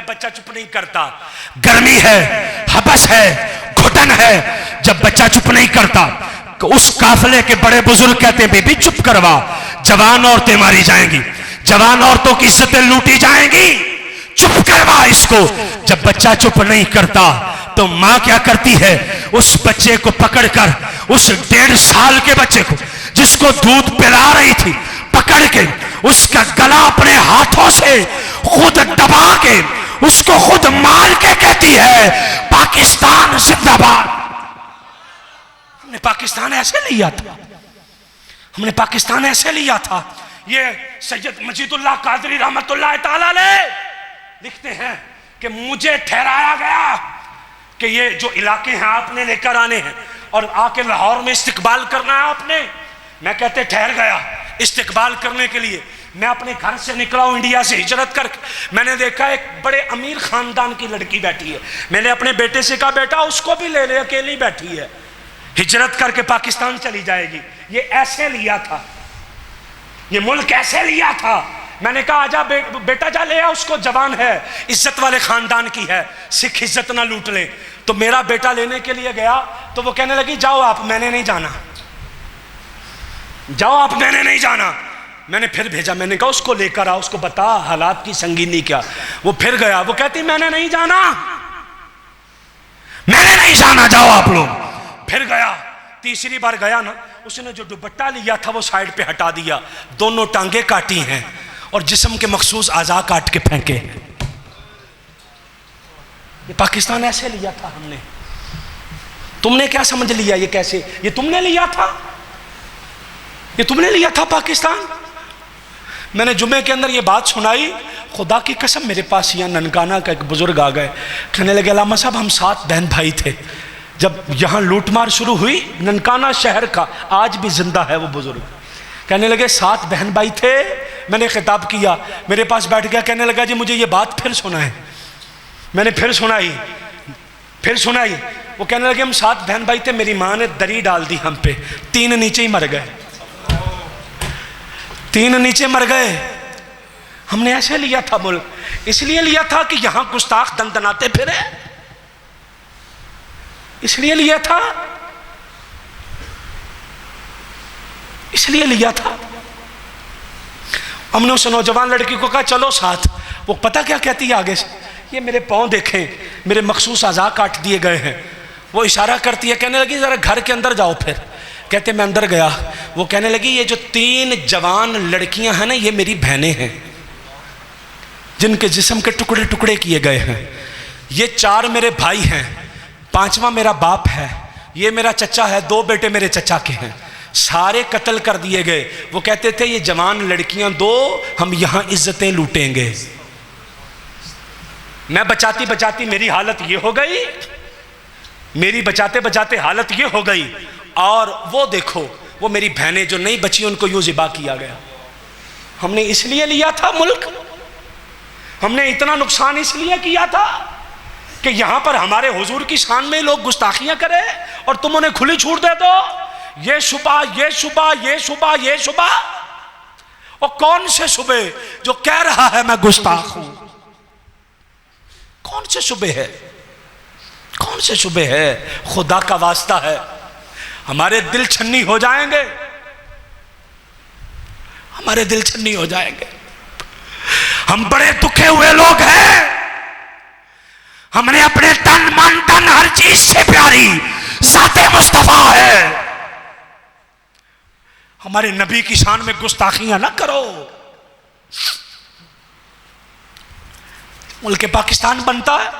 बच्चा चुप नहीं करता, गर्मी है, हबस है, घुटन है, जब बच्चा चुप नहीं करता तो उस काफिले के बड़े बुजुर्ग कहते हैं बेबी चुप करवा, जवान औरतें मारी जाएंगी, जवान औरतों की इज्जतें लूटी जाएंगी, चुप करवा इसको। जब बच्चा चुप नहीं करता तो मां क्या करती है, उस बच्चे को पकड़कर, उस 1.5 साल के बच्चे को जिसको दूध पिला रही थी, पकड़ के उसका गला अपने हाथों से खुद दबा के उसको खुद मार के कहती है पाकिस्तान जिंदाबाद। हमने पाकिस्तान ऐसे लिया था, हमने पाकिस्तान ऐसे लिया था। ये सैयद मजीदुल्लाह कादरी रहमतुल्लाह ताला अलैह लिखते हैं कि मुझे ठहराया गया कि ये जो इलाके हैं आपने लेकर आने हैं और आके लाहौर में इस्तिकबाल करना है आपने। मैं कहते ठहर गया इस्तिकबाल करने के लिए। मैं अपने घर से निकला हूं इंडिया से हिजरत करके, मैंने देखा एक बड़े अमीर खानदान की लड़की बैठी है। मैंने अपने बेटे से कहा बेटा उसको भी ले ले, अकेली बैठी है, हिजरत करके पाकिस्तान चली जाएगी। ये ऐसे लिया था, ये मुल्क ऐसे लिया था। मैंने कहा आजा बेटा जा ले आ उसको, जवान है, इज्जत वाले खानदान की है, सिख इज्जत ना लूट ले। तो मेरा बेटा लेने के लिए गया तो वो कहने लगी जाओ आप, मैंने नहीं जाना, जाओ आप, मैंने नहीं जाना। मैंने फिर भेजा, मैंने कहा उसको लेकर आ, उसको बता हालात की संगीनी क्या। वो फिर गया, वो कहती मैंने नहीं जाना, मैंने नहीं जाना, जाओ आप लोग। फिर गया, तीसरी बार गया ना, उसने जो दुपट्टा लिया था वो साइड पे हटा दिया, दोनों टांगे काटी हैं और जिस्म के मखसूस आज़ा काट के फेंके। ये पाकिस्तान ऐसे लिया था हमने। तुमने क्या समझ लिया ये कैसे, ये तुमने लिया था, ये तुमने लिया था पाकिस्तान। मैंने जुमे के अंदर ये बात सुनाई, खुदा की कसम मेरे पास यहाँ ननकाना का एक बुजुर्ग आ गए, कहने लगे अल्लामा साहब हम 7 बहन भाई थे, जब यहाँ लूटमार शुरू हुई ननकाना शहर का, आज भी जिंदा है वो बुजुर्ग। कहने लगे 7 बहन भाई थे, मैंने खिताब किया, मेरे पास बैठ गया, कहने लगा जी मुझे ये बात फिर सुनाए। मैंने फिर सुनाई, फिर सुनाई। वो कहने लगे हम 7 बहन भाई थे, मेरी माँ ने दरी डाल दी हम पे, 3 नीचे ही मर गए, 3 नीचे मर गए। हमने ऐसे लिया था मुल्क, इसलिए लिया था कि यहां गुस्ताख दंदनाते फिरे, इसलिए लिया था, इसलिए लिया था। हमने उस नौजवान लड़की को कहा चलो साथ। वो पता क्या कहती है आगे से, ये मेरे पांव देखें, मेरे मखसूस आज़ा काट दिए गए हैं। वो इशारा करती है, कहने लगी जरा घर के अंदर जाओ। फिर कहते मैं अंदर गया, वो कहने लगी ये जो 3 जवान लड़कियां हैं ना ये मेरी बहनें हैं, जिनके जिस्म के टुकड़े टुकड़े किए गए हैं। ये 4 मेरे भाई हैं, 5वां मेरा बाप है, ये मेरा चचा है, 2 बेटे मेरे चचा के हैं, सारे कत्ल कर दिए गए। वो कहते थे ये जवान लड़कियां दो, हम यहां इज्जतें लूटेंगे। मैं बचाती बचाती मेरी हालत ये हो गई, मेरी बचाते बचाते हालत ये हो गई। और वो देखो वो मेरी बहनें जो नहीं बची उनको यूं ज़िबा किया गया। हमने इसलिए लिया था मुल्क, हमने इतना नुकसान इसलिए किया था कि यहां पर हमारे हुजूर की शान में लोग गुस्ताखियां करें और तुम उन्हें खुली छूट दे दो। ये शुबा, ये शुबा, ये शुबा, ये शुबा। और कौन से शुबे जो कह रहा है मैं गुस्ताख हूं, कौन से शुबे है, कौन से शुबे है? खुदा का वास्ता है, हमारे दिल छन्नी हो जाएंगे, हमारे दिल छन्नी हो जाएंगे। हम बड़े दुखे हुए लोग हैं, हमने अपने तन मन धन हर चीज से प्यारी ज़ाते मुस्तफा है। हमारे नबी की शान में गुस्ताखियां ना करो। मुल्क पाकिस्तान बनता है,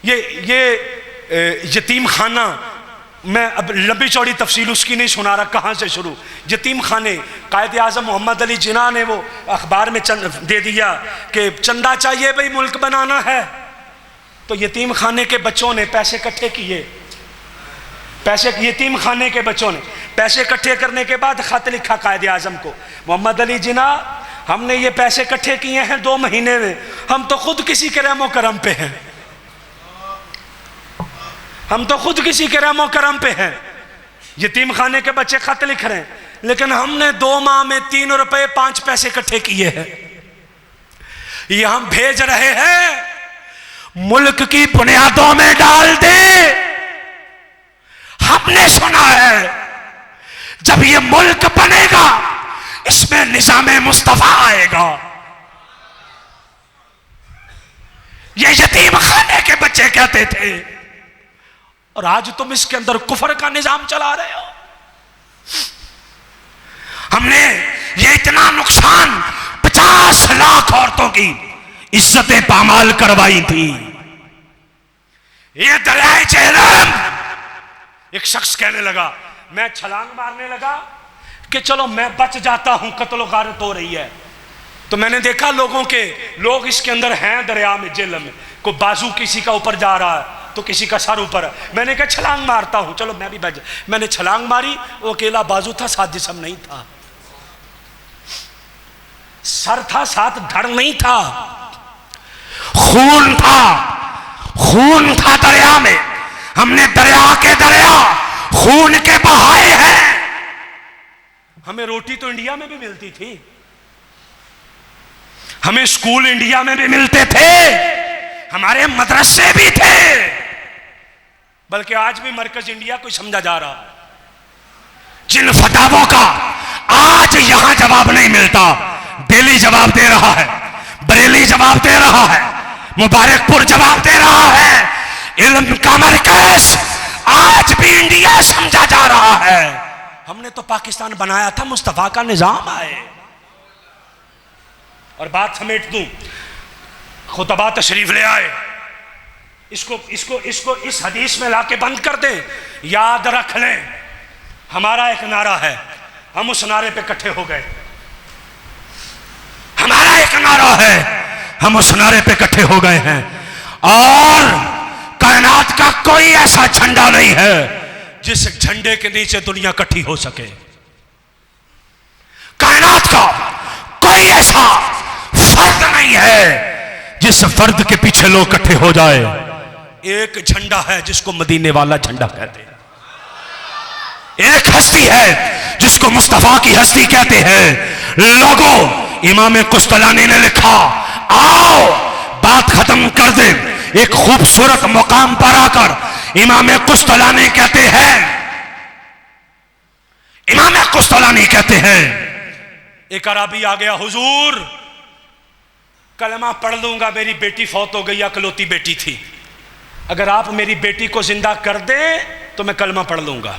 ये यतीम खाना, मैं अब लंबी चौड़ी तफसील उसकी नहीं सुना रहा, कहाँ से शुरू। यतीम खाने, कायद आज़म मोहम्मद अली जिन्ना ने वो अखबार में दे दिया कि चंदा चाहिए भाई मुल्क बनाना है, तो यतीम खाने के बच्चों ने पैसे इकट्ठे किए, पैसे यतीम खाने के बच्चों ने पैसे इकट्ठे करने के बाद खत लिखा कायद आज़म को, मोहम्मद अली जिन्ना हमने ये पैसे इकट्ठे किए हैं 2 महीने में, हम तो खुद किसी के रहमो करम पे हैं, हम तो खुद किसी के रहमो करम पे हैं। यतीम खाने के बच्चे खत लिख रहे हैं, लेकिन हमने 2 माह में 3 रुपए 5 पैसे इकट्ठे किए हैं। ये हम भेज रहे हैं मुल्क की बुनियादों में डाल दे। हमने सुना है जब ये मुल्क बनेगा इसमें निजामे मुस्तफा आएगा। ये यतीम खाने के बच्चे कहते थे और आज तुम इसके अंदर कुफर का निजाम चला रहे हो। हमने ये इतना नुकसान 50 लाख औरतों की इज्जतें पामाल करवाई थी। ये दरियाए जहलम। एक शख्स कहने लगा, मैं छलांग मारने लगा कि चलो मैं बच जाता हूं, कत्ल गारत हो रही है। तो मैंने देखा लोग इसके अंदर हैं दरिया में, जेल में, को बाजू किसी का ऊपर जा रहा है तो किसी का सर ऊपर है। मैंने कहा छलांग मारता हूं, चलो मैं भी बच। मैंने छलांग मारी, वो अकेला बाजू था, साथ जिस्म नहीं था। सर था, साथ धड़ नहीं था। खून था, खून था दरिया में। हमने दरिया के दरिया खून के बहाए हैं। हमें रोटी तो इंडिया में भी मिलती थी, हमें स्कूल इंडिया में भी मिलते थे, हमारे मदरसे भी थे, बल्कि आज भी मरकज इंडिया को समझा जा रहा। जिन फतावों का आज यहां जवाब नहीं मिलता, दिल्ली जवाब दे रहा है, बरेली जवाब दे रहा है, मुबारकपुर जवाब दे रहा है। इल्म का मरकज आज भी इंडिया समझा जा रहा है। हमने तो पाकिस्तान बनाया था मुस्तफा का निजाम आए। और बात समेट दूं, खुतबा तशरीफ ले आए, इसको इस हदीस में लाके बंद कर दें। याद रख लें, हमारा एक नारा है, हम उस नारे पे इकट्ठे हो गए। हमारा एक नारा है, हम उस नारे पे इकट्ठे हो गए हैं। और कायनात का कोई ऐसा झंडा नहीं है जिस झंडे के नीचे दुनिया इकट्ठी हो सके। कायनात का कोई ऐसा फर्द नहीं है जिस फर्द के पीछे लोग इकट्ठे हो जाए। एक झंडा है जिसको मदीने वाला झंडा कहते हैं। एक हस्ती है जिसको मुस्तफा की हस्ती कहते हैं। लोगों, इमाम कुस्तलानी ने लिखा, आओ बात खत्म कर दे। एक खूबसूरत मुकाम पर आकर इमाम कुस्तलानी कहते हैं, इमाम कुस्तलानी कहते हैं, एक अरबी आ गया, हुजूर कलमा पढ़ लूंगा, मेरी बेटी फौत हो गई, अकलौती बेटी थी, अगर आप मेरी बेटी को जिंदा कर दें तो मैं कलमा पढ़ लूंगा।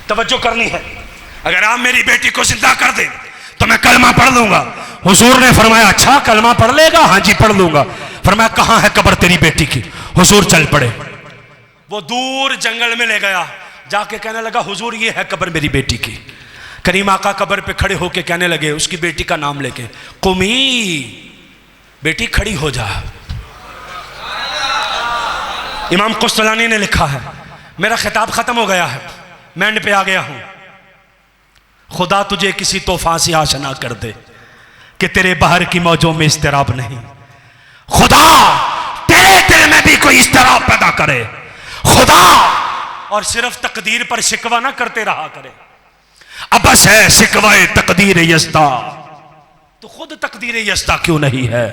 तवज्जो करनी है, अगर आप मेरी बेटी को जिंदा कर दें तो मैं कलमा पढ़ लूंगा। हुजूर ने फरमाया, अच्छा कलमा पढ़ लेगा? हाँ जी पढ़ लूंगा। फरमाया, कहां है कब्र तेरी बेटी की? हुजूर चल पड़े, वो दूर जंगल में ले गया, जाके कहने लगा, हुजूर ये है कब्र मेरी बेटी की। करीम आका कब्र पे खड़े होके कहने लगे, उसकी बेटी का नाम लेके, कुमी, बेटी खड़ी हो जा। इमाम कुस्तलानी ने लिखा है, मेरा खिताब खत्म हो गया है, मैं एंड पे आ गया हूं। खुदा तुझे किसी तोहफा से आशना कर दे कि तेरे बाहर की मौजों में इस्तिराब नहीं। खुदा तेरे दिल में भी कोई इस्तिराब पैदा करे। खुदा और सिर्फ तकदीर पर शिकवा ना करते रहा करे। अब बस है शिकवाए तकदीर यस्ता, तो खुद तकदीर यस्ता क्यों नहीं है?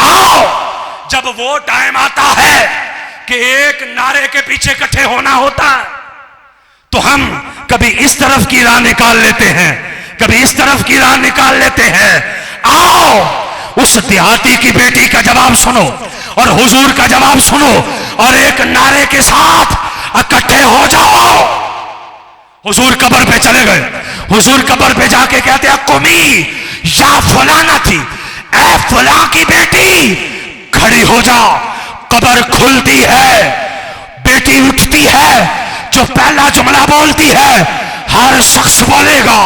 आओ, जब वो टाइम आता है कि एक नारे के पीछे इकट्ठे होना होता है तो हम कभी इस तरफ की राह निकाल लेते हैं, कभी इस तरफ की राह निकाल लेते हैं। आओ, उस देहाती की बेटी का जवाब सुनो और हुजूर का जवाब सुनो और एक नारे के साथ इकट्ठे हो जाओ। हुजूर कब्र पे चले गए, हुजूर कब्र पे जाके कहते हैं, कुमी या फलाना थी, ऐ फला की बेटी खड़ी हो जाओ। कब्र खुलती है, बेटी उठती है, जो पहला जुमला बोलती है हर शख्स बोलेगा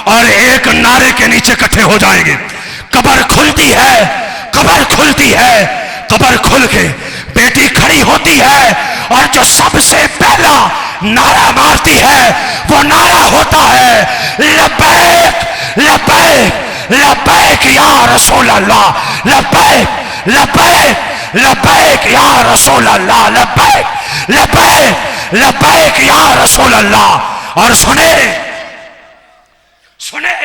और एक नारे के नीचे इकट्ठे हो जाएंगे। कब्र खुलती है, कब्र खुलती है, कब्र खुल के बेटी खड़ी होती है और जो सबसे पहला नारा मारती है वो नारा होता है, लब्बैक लब्बैक लब्बैक या रसूल अल्लाह, लब्बैक लब्बैक लब्बैक या रसूल अल्लाह, लब्बैक लब्बैक लब्बैक या रसूल अल्लाह। और सुने सुने,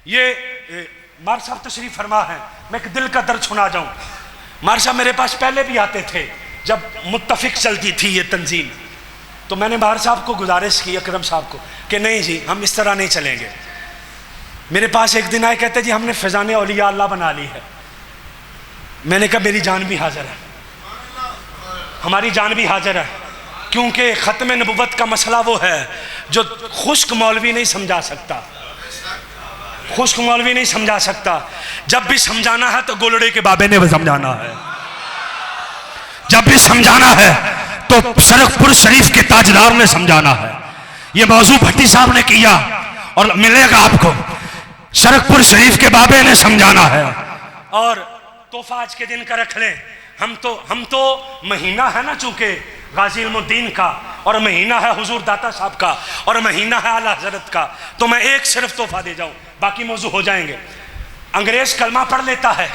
ये मार साहब तशरीफ फरमा है, मैं एक दिल का दर्द सुना जाऊं। मार साहब मेरे पास पहले भी आते थे जब मुत्तफिक चलती थी ये तंजीम, तो मैंने मार साहब को गुजारिश की, अकरम साहब को, कि नहीं जी हम इस तरह नहीं चलेंगे। मेरे पास एक दिन आए, कहते जी हमने फैज़ान औलिया अल्लाह बना ली है। मैंने कहा मेरी जान भी हाजिर है, हमारी जान भी हाजिर है, क्योंकि ख़त्म नबुव्वत का मसला वो है जो खुश्क मौलवी नहीं समझा सकता, खुश्क मौलवी नहीं समझा सकता। जब भी समझाना है तो गोलड़े के बाबे ने समझाना है, जब भी समझाना है तो सरकपुर शरीफ के ताजदार ने समझाना है। ये मौजू भट्टी साहब ने किया और मिलेगा आपको, सरकपुर शरीफ के बाबे ने समझाना है। और तोहफा आज के दिन का रख लें, हम तो महीना है ना चूंकि गाजी इल्मुद्दीन का, और महीना है हुजूर दाता साहब का, और महीना है आला हजरत का, तो मैं एक सिर्फ तोहफा दे जाऊं, बाकी मौजू हो जाएंगे। अंग्रेज कलमा पढ़ लेता है,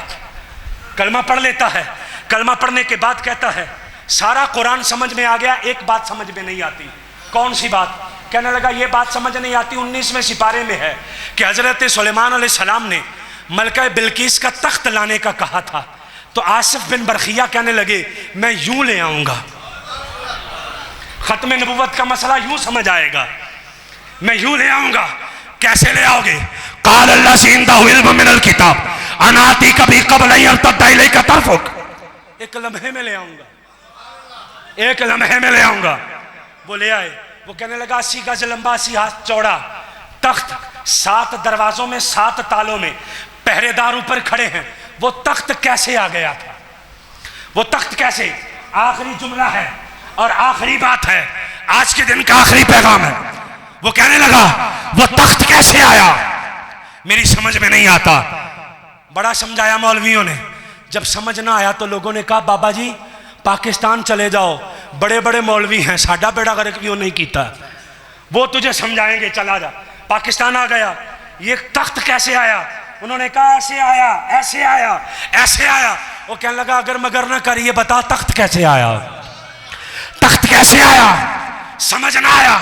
कलमा पढ़ लेता है, कलमा पढ़ने के बाद कहता है सारा कुरान समझ में आ गया, एक बात समझ में नहीं आती। कौन सी बात? कहने लगा ये बात समझ नहीं आती, 19वें सिपारे में है कि हजरत सुलेमान अलैहिस्सलाम ने मलका बिल्किस का तख्त लाने का कहा था, तो आसिफ बिन बरखिया कहने लगे मैं यूं ले आऊंगा, खत्म नबुव्वत का मसला यूं समझ आएगा, मैं यूं ले आऊंगा। कैसे ले आओगे? काल अल्लाह इंदहु इल्म मिनल किताब अनाती कभी क़ब्ल अन यर्तद्दा इलैका तरफुक, एक लम्हे में ले आऊंगा, एक लम्हे में ले आऊंगा। वो ले आए, वो कहने लगा 80 गज लंबा 80 हाथ चौड़ा तख्त, 7 दरवाजों में 7 तालों में, पहरेदार ऊपर खड़े हैं। वो तख्त कैसे आ गया था? वो तख्त कैसे? आखिरी जुमला है और आखिरी बात है, आज के दिन का आखिरी पैगाम है। वो कहने लगा वो तख्त कैसे आया, मेरी समझ में नहीं आता। बड़ा समझाया मौलवियों ने, जब समझ ना आया तो लोगों ने कहा बाबा जी पाकिस्तान चले जाओ, बड़े बड़े मौलवी हैं, साडा बेड़ा गर्क क्यों नहीं कीता, वो तुझे समझाएंगे, चला जा। पाकिस्तान आ गया, ये तख्त कैसे आया? उन्होंने कहा ऐसे आया, ऐसे आया, ऐसे आया। वो कहने लगा अगर मगर ना करिए बता तख्त कैसे आया, तख्त कैसे आया? समझ ना आया।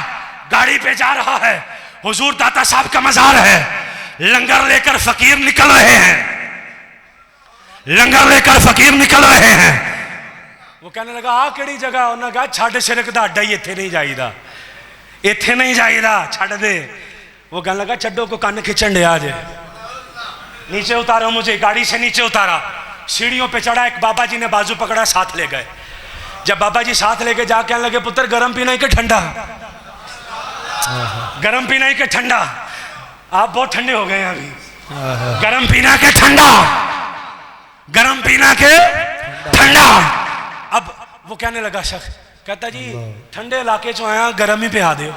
गाड़ी पे जा रहा है, हुजूर दाता साहब का मजार है, लंगर लेकर फकीर निकल रहे हैं, लंगर लेकर फकीर निकल रहे हैं। वो कहने लगा आ केड़ी जगह? उन्होंने कहा छड़ शिरक दा अड्डा ही, इत्थे नहीं जाईदा, इत्थे नहीं जाईदा, छड़ दे। वो कहने लगा छड्डो को कान खिंचन दे, आज नीचे उतारो मुझे। गाड़ी से नीचे उतारा, सीढ़ियों पे चढ़ा, एक बाबा जी ने बाजू पकड़ा, साथ ले गए। जब बाबा जी साथ लेके जा कहने लगे पुत्र गरम पीना ही के ठंडा, गरम पीना ही के ठंडा, आप बहुत ठंडे हो गए हैं अभी, गरम पीना के ठंडा, गरम पीना के ठंडा। अब वो कहने लगा शख्स, कहता जी ठंडे इलाके चो आया, गरम ही पिया दो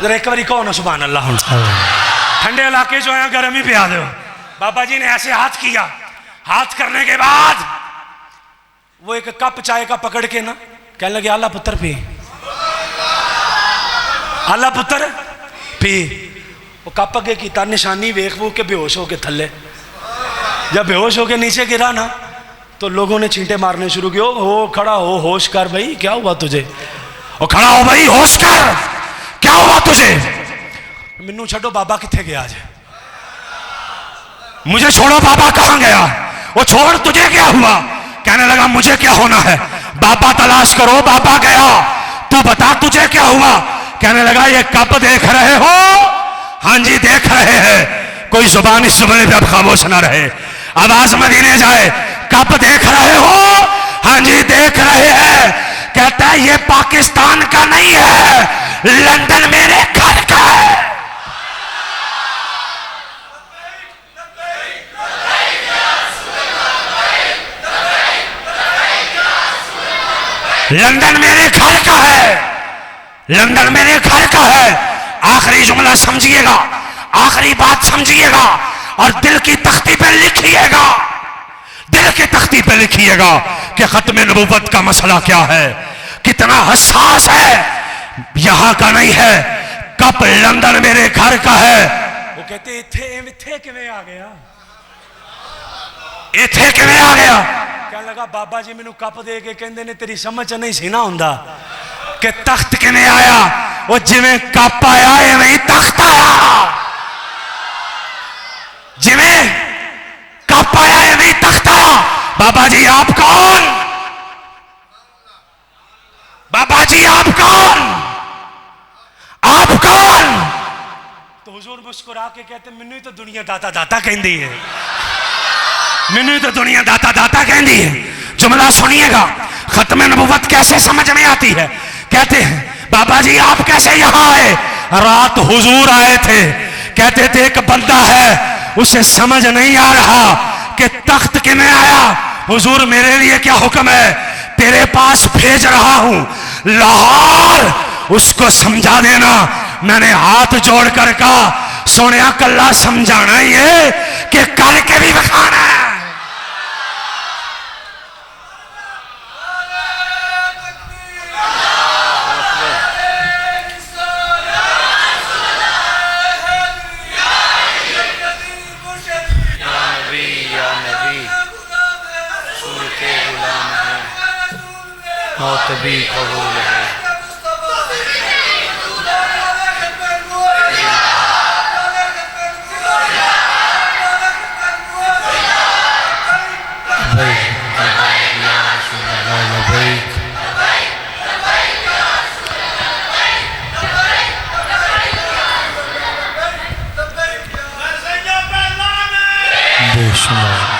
जरा, एक बारी कहो ना सुभान अल्लाह, ठंडे इलाके चो आया, गरम ही पिया दो। बाबा जी ने ऐसे हाथ किया, हाथ करने के बाद वो एक कप चाय का पकड़ के ना कहने लगे आला पुत्र पी, आला पुत्र पी। वो कप अगे किया, निशानी वेख वो के बेहोश हो के थले, जब बेहोश हो के नीचे गिरा ना तो लोगों ने छींटे मारने शुरू किए, हो खड़ा हो, होश कर भाई, क्या हुआ तुझे? ओ खड़ा हो भाई, होश कर, क्या हुआ तुझे? मिन्नू छो बाबा किथे गया आज, मुझे छोड़ो, बाबा कहां गया? वो छोड़, तुझे क्या हुआ? कहने लगा मुझे क्या होना है, बाबा तलाश करो, बाबा गया, तू बता तुझे क्या हुआ? कहने लगा ये कब देख रहे हो? हाँ जी देख रहे हैं। कोई जुबान इस जुबान पे अब खामोश ना रहे, आवाज मदीने जाए। कब देख रहे हो? हाँ जी देख रहे हैं। कहता है ये पाकिस्तान का नहीं है, लंदन मेरे घर का है। लंदन मेरे घर का है, लंदन मेरे घर का है। आखिरी जुमला समझिएगा, आखिरी बात समझिएगा और दिल की तख्ती पे लिखिएगा, दिल की तख्ती पे लिखिएगा कि खत्म नबुव्वत का मसला क्या है, कितना हसास है। यहां का नहीं है, कब लंदन मेरे घर का है। वो कहते इथे किवें आ गया, इथे किवें आ गया? क्या लगा बाबा जी मैनू कप दे के कहंदे ने तेरी समझ नहीं सी ना हुंदा कि तख्त किवें आया। वो जिवें कप आया इवें तख्त आया, जिमें कप आया है नहीं तख्ता। बाबा जी आप कौन? बाबा जी आप कौन? आप कौन? तो हुजूर मुस्कुरा के कहते मैनू तो दुनिया दाता दाता कहती है, मैनू तो दुनिया दाता दाता कहती है। जुमला सुनिएगा, खत्म नबुव्वत कैसे समझ में आती है। कहते हैं बाबा जी आप कैसे यहां आए? रात हुजूर आए थे, कहते थे एक बंदा है उसे समझ नहीं आ रहा कि तख्त किने आया। हुजूर मेरे लिए क्या हुक्म है? तेरे पास भेज रहा हूं लाहौर, उसको समझा देना। मैंने हाथ जोड़कर कहा सोनिया कल्ला समझाना ही है कि करके भी बखाना है। मौत भी कबूल है। बेशुमार